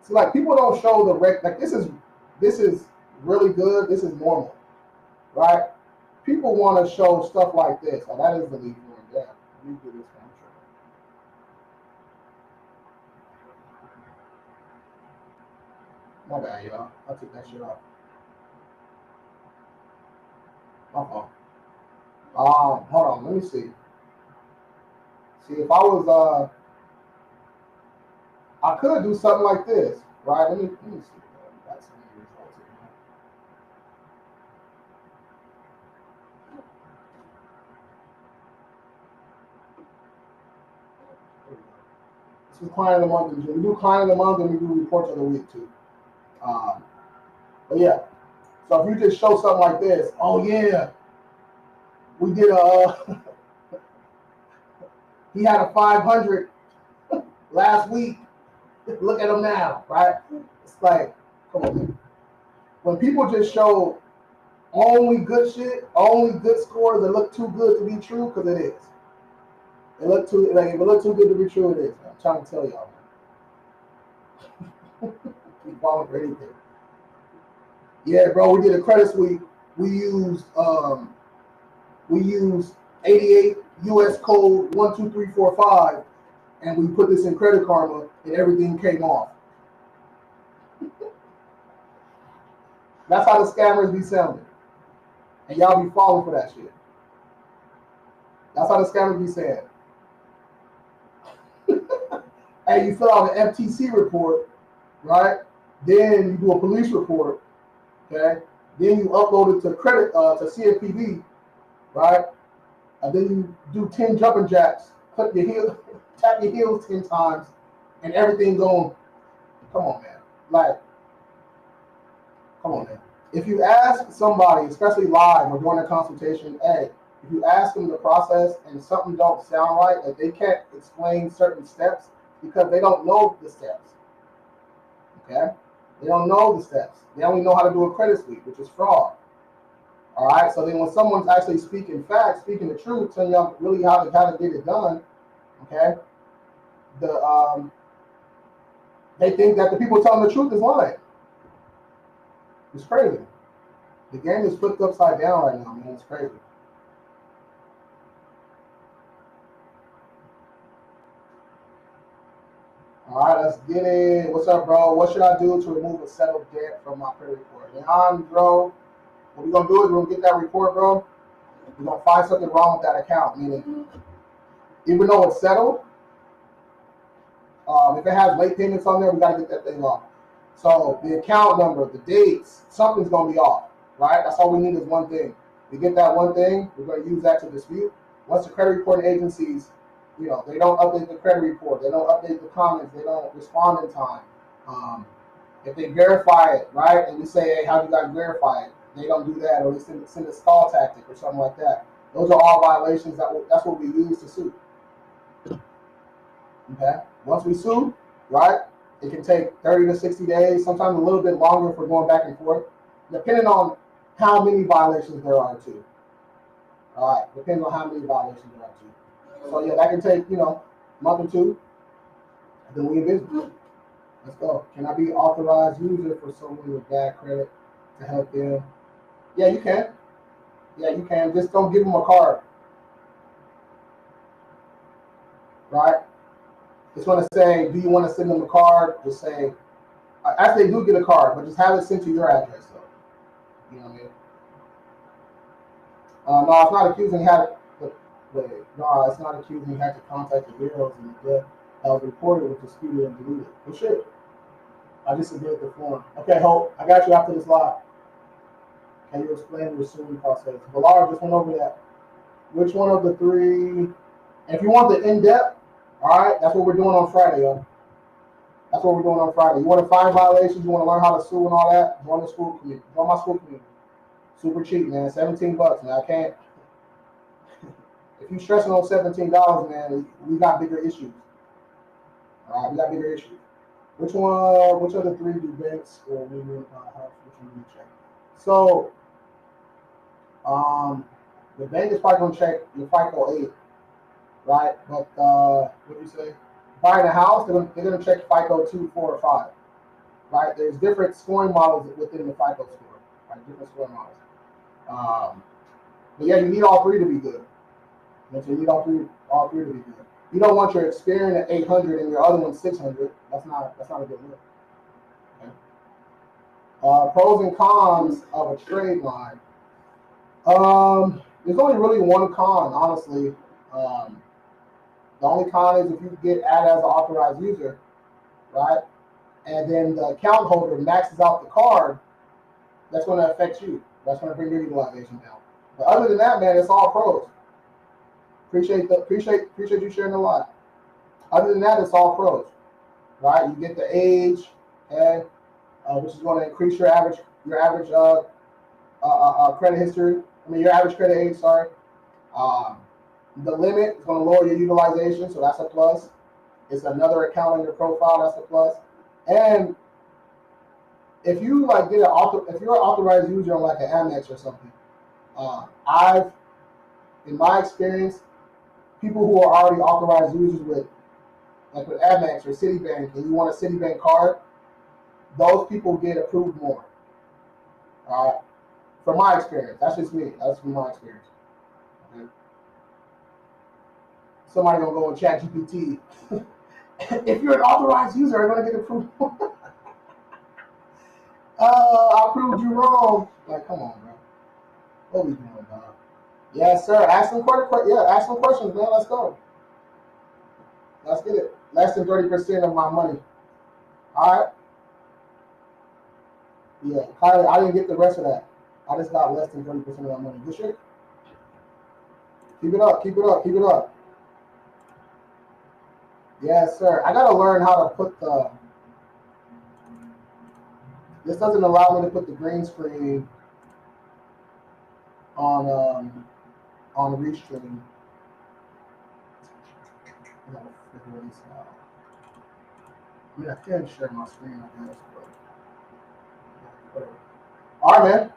So like, people don't show the like this is really good. This is normal, right? People want to show stuff like this. Oh, that is the lead form. Yeah, you do this one. My bad, y'all. I took that shit off. My fault. Hold on. Let me see. See, if I was I could do something like this, right? Let me see. Got some results here. This is client of the month. We do client of the month, and we do reports of the week too. But yeah, so if you just show something like this, oh yeah, we did he had a 500 last week. Look at him now, right? It's like, come on, man. When people just show only good shit, only good scores that look too good to be true, because it is. It look too like if it look too good to be true, it is. I'm trying to tell y'all, man. Keep falling for anything. Yeah, bro, we did a credit sweep. We used 88 US code 12345, and we put this in Credit Karma, and everything came off. That's how the scammers be sounding, and y'all be falling for that shit. That's how the scammers be saying. And you fill out an FTC report, right? Then you do a police report, okay? Then you upload it to CFPB, right? and then you do 10 jumping jacks, clip your heel, tap your heels 10 times, and everything going. Come on, man. Like, come on, man. If you ask somebody, especially live or during a consultation, hey, if you ask them the process and something don't sound right, like they can't explain certain steps because they don't know the steps. Okay? They don't know the steps. They only know how to do a credit sweep, which is fraud. All right. So then when someone's actually speaking facts, speaking the truth, telling you really how to get it done, okay, they think that the people telling the truth is lying. It's crazy. The game is flipped upside down right now, man. It's crazy. All right, let's get it. What's up, bro? What should I do to remove a settled debt from my credit report? Leandro, what we're gonna do is we're gonna get that report, bro. We're gonna find something wrong with that account, meaning even though it's settled, if it has late payments on there, we gotta get that thing off. So the account number, the dates, something's gonna be off, right? That's all we need is one thing. We get that one thing, we're gonna use that to dispute. Once the credit reporting agencies, they don't update the credit report, they don't update the comments, they don't respond in time. If they verify it, right, and we say, hey, how do you guys verify it? They don't do that, or they send a stall tactic or something like that. Those are all violations. That's what we use to sue. Okay. Once we sue, right, it can take 30 to 60 days, sometimes a little bit longer if we're going back and forth, depending on how many violations there are too. All right, depending on how many violations there are too. So yeah, that can take a month or two. And then we in business. Let's go. Can I be authorized user for someone with bad credit to help them? Yeah, you can. Yeah, you can. Just don't give them a card. Right? It's going to say, do you want to send them a card? Just say, actually, they do get a card, but just have it sent to your address, though. You know what I mean? No, it's not accusing no, it's not accusing had to contact the bureaus and the reported was disputed and deleted. Well, shit. I just submitted the form. Okay, Hope, I got you after this live. Can you explain the suing process? Valar just went over that. Which one of the three? If you want the in-depth, all right, that's what we're doing on Friday, yo. That's what we're doing on Friday. You want to find violations, you want to learn how to sue and all that, join the school community. Join my school community. Super cheap, man. $17, man. I can't. If you're stressing on $17, man, we got bigger issues. All right, we got bigger issues. Which of the three do banks or we need help? Which one do you check? So, the bank is probably gonna check your FICO 8, right? But what do you say? Buying a house, they're gonna check FICO 2, 4, or 5, right? There's different scoring models within the FICO score, right? Different scoring models. But yeah, you need all three to be good. So you need all three to be good. You don't want your Experian at 800 and your other one 600. That's not a good look. Okay. Pros and cons of a trade line. There's only really one con, honestly. The only con is if you get added as an authorized user, right? And then the account holder maxes out the card, that's going to affect you. That's going to bring your utilization down. But other than that, man, it's all pros. Appreciate you sharing the live. Other than that, it's all pros, right? You get the age, okay, which is going to increase your average credit history. Your average credit age. Sorry. The limit is going to lower your utilization, so that's a plus. It's another account on your profile, that's a plus. And if you if you're an authorized user on like an Amex or something, in my experience, people who are already authorized users with Amex or Citibank, and you want a Citibank card, those people get approved more. From my experience, that's just me. That's from my experience. Okay. Somebody gonna go and chat GPT. If you're an authorized user, I'm gonna get approved. I proved you wrong. Like, come on, bro. What we doing, dog? Yes, sir. Ask some questions, man. Let's go. Let's get it. Less than 30% of my money. All right. Yeah, Kylie, I didn't get the rest of that. I just got less than 30% of my money. Good shit. Keep it up. Keep it up. Keep it up. Yes, sir. I gotta learn how to put the. This doesn't allow me to put the green screen on Restream. I gotta figure this out. I mean, I can share my screen, I guess, but. All right, man.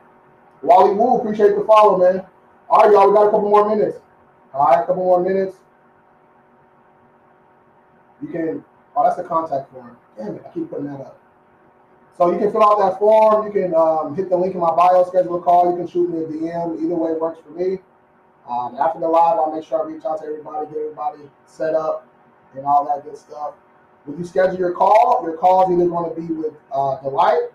Wally Woo, appreciate the follow, man. All right, y'all, we got a couple more minutes. All right, a couple more minutes. You can. Oh, that's the contact form. Damn it, I keep putting that up. So you can fill out that form. You can hit the link in my bio, schedule a call. You can shoot me a DM. Either way works for me. After the live, I'll make sure I reach out to everybody, get everybody set up, and all that good stuff. When you schedule your call is either going to be with Delight,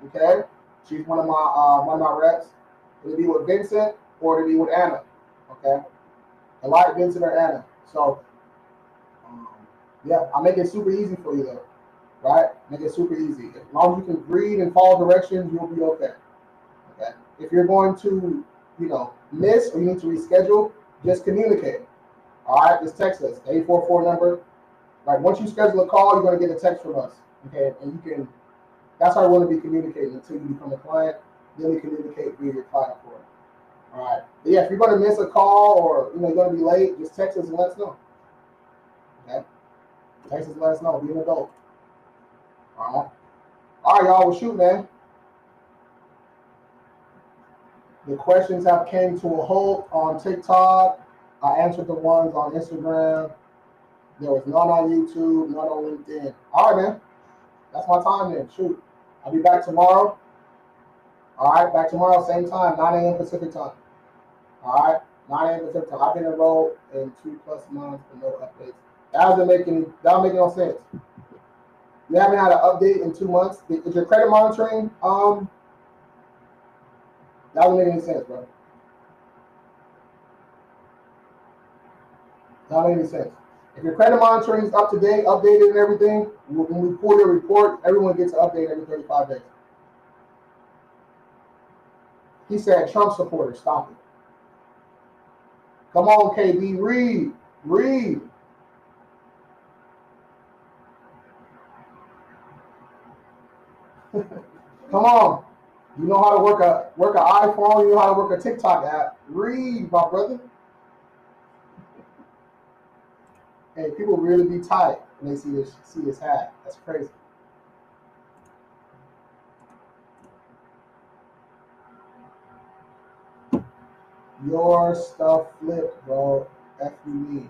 okay? She's one of my reps. It'll be with Vincent or it'll be with Anna, okay? Delight, Vincent, or Anna. So, yeah, I'll make it super easy for you though, right? Make it super easy. As long as you can read and follow directions, you'll be okay. Okay. If you're going to, miss or you need to reschedule, just communicate. All right, just text us, the 844 number. Right, once you schedule a call, you're going to get a text from us. Okay, and you can. That's how I want to be communicating until you become a client. Then we communicate via your client portal. All right. But yeah, if you're going to miss a call or you're going to be late, just text us and let us know. Okay. Text us and let us know. Be an adult. All right. All right, y'all. Well, shoot, man. The questions have came to a halt on TikTok. I answered the ones on Instagram. There was none on YouTube, none on LinkedIn. All right, man. That's my time then. Shoot. I'll be back tomorrow. All right, back tomorrow, same time, 9 a.m. Pacific time. All right, 9 a.m. Pacific time. I've been enrolled in 2+ months for no updates. That doesn't make no sense. You haven't had an update in 2 months. Is your credit monitoring? That doesn't make any sense, bro. That doesn't make any sense. If your credit monitoring is up to date, updated, and everything, when we pull your report, everyone gets an update every 35 days. He said, Trump supporter, stop it. Come on, KB, read. Come on. You know how to work an iPhone, you know how to work a TikTok app. Read, my brother. Hey, people really be tight when they see this hat. That's crazy. Your stuff flipped, bro. F you mean.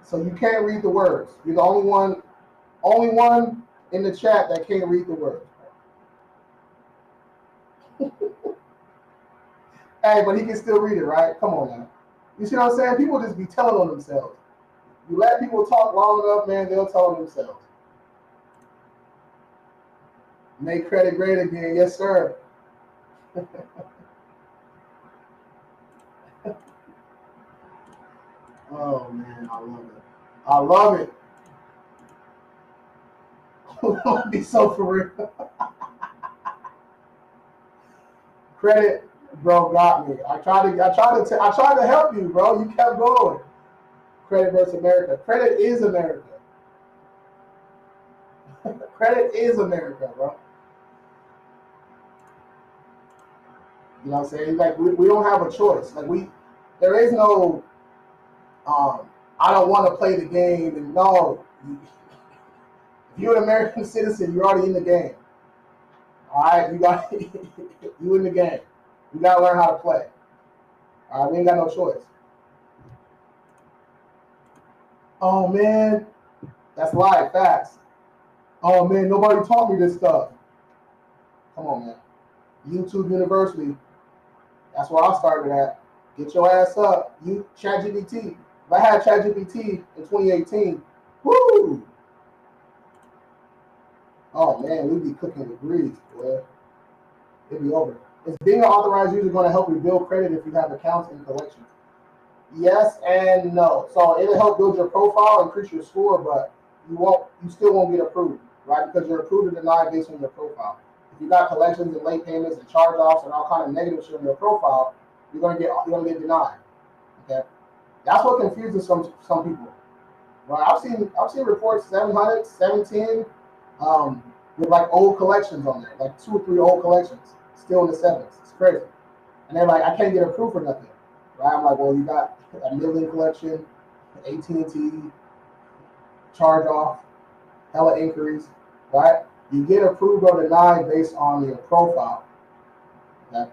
So you can't read the words. You're the only one in the chat that can't read the words. Hey, but he can still read it, right? Come on now. You see what I'm saying? People just be telling on themselves. You let people talk long enough, man, they'll tell on themselves. Make credit great again. Yes, sir. Oh, man, I love it. Don't be so for real. Credit, bro, got me. I tried to help you, bro. You kept going. Credit versus America. Credit is America. Credit is America, bro. You know what I'm saying? Like we don't have a choice. Like there is no I don't want to play the game, and no, if you're an American citizen, you're already in the game. All right, you in the game. You gotta learn how to play. All right, we ain't got no choice. Oh man, that's live facts. Oh man, nobody taught me this stuff. Come on, man. YouTube University. That's where I started at. Get your ass up. You ChatGPT. If I had ChatGPT in 2018, woo! Oh man, we'd be cooking with grease, boy. It'd be over. Is being an authorized user going to help you build credit if you have accounts in collections? Yes and no. So it'll help build your profile, increase your score, but you still won't get approved, right? Because you're approved or denied based on your profile. if you got collections and late payments and charge-offs and all kind of negative shit on your profile, you're gonna get denied. Okay, that's what confuses some people. Right? I've seen reports 700, 710, with like old collections on there, like 2 or 3 old collections still in the sevens. It's crazy. And they're like, I can't get approved for nothing. Right? I'm like, well, you got a million collection, AT&T, charge off, hella inquiries, right? You get approved or denied based on your profile. Okay?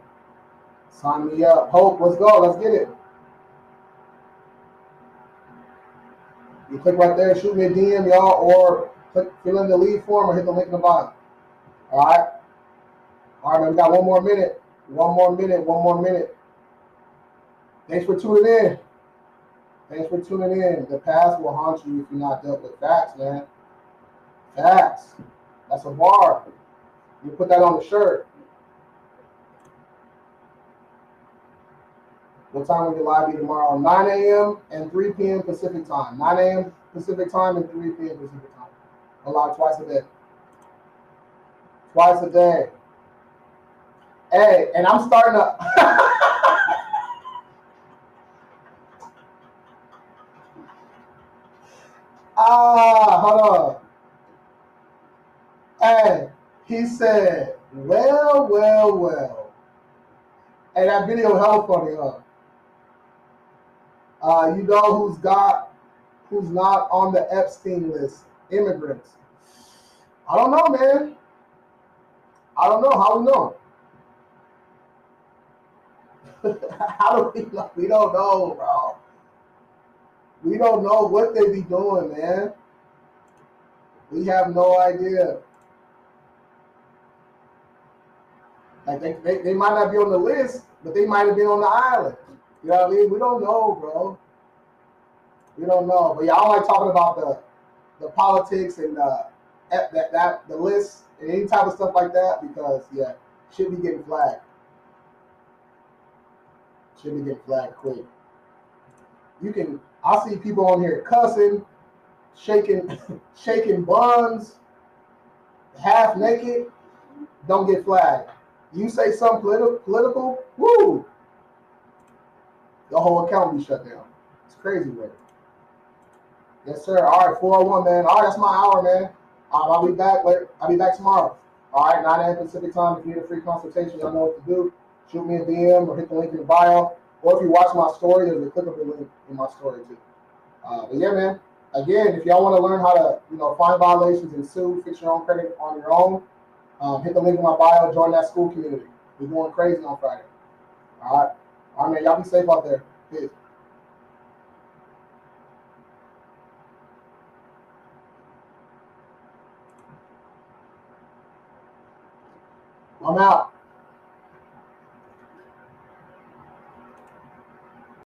Sign me up. Hope, let's go. Let's get it. You click right there, shoot me a DM, y'all, or fill in the lead form or hit the link in the bottom. All right? All right, man, we got 1 more minute. 1 more minute. 1 more minute. Thanks for tuning in. Thanks for tuning in. The past will haunt you if you're not dealt with facts, man. Facts. That's a bar. You put that on the shirt. What time will your live be tomorrow? 9 a.m. and 3 p.m. Pacific time. 9 a.m. Pacific time and 3 p.m. Pacific time. I'm live twice a day. Twice a day. Hey, and I'm starting to. Hold on. Hey, he said, well, well, well. Hey, that video hell funny, huh? You know who's not on the Epstein list? Immigrants. I don't know, man. I don't know. How we know? How do we know? We don't know, bro. We don't know what they be doing, man. We have no idea. Like they might not be on the list, but they might have been on the island. You know what I mean? We don't know, bro. We don't know. But yeah, I don't like talking about the politics and the list and any type of stuff like that because yeah, should be getting flagged. Should be getting flagged quick. I see people on here cussing, shaking buns, half naked. Don't get flagged. You say something political, woo, the whole account be shut down. It's crazy, man. Yes, sir. All right, 401, man. All right, that's my hour, man. I'll be back later. I'll be back tomorrow. All right, 9 a.m. Pacific time. If you need a free consultation, y'all know what to do. Shoot me a DM or hit the link in the bio. Or if you watch my story, there's a clickable link in my story too. But yeah, man. Again, if y'all want to learn how to, find violations and sue, fix your own credit on your own, hit the link in my bio. Join that school community. We're going crazy on Friday. All right, man. Y'all be safe out there. Peace. I'm out.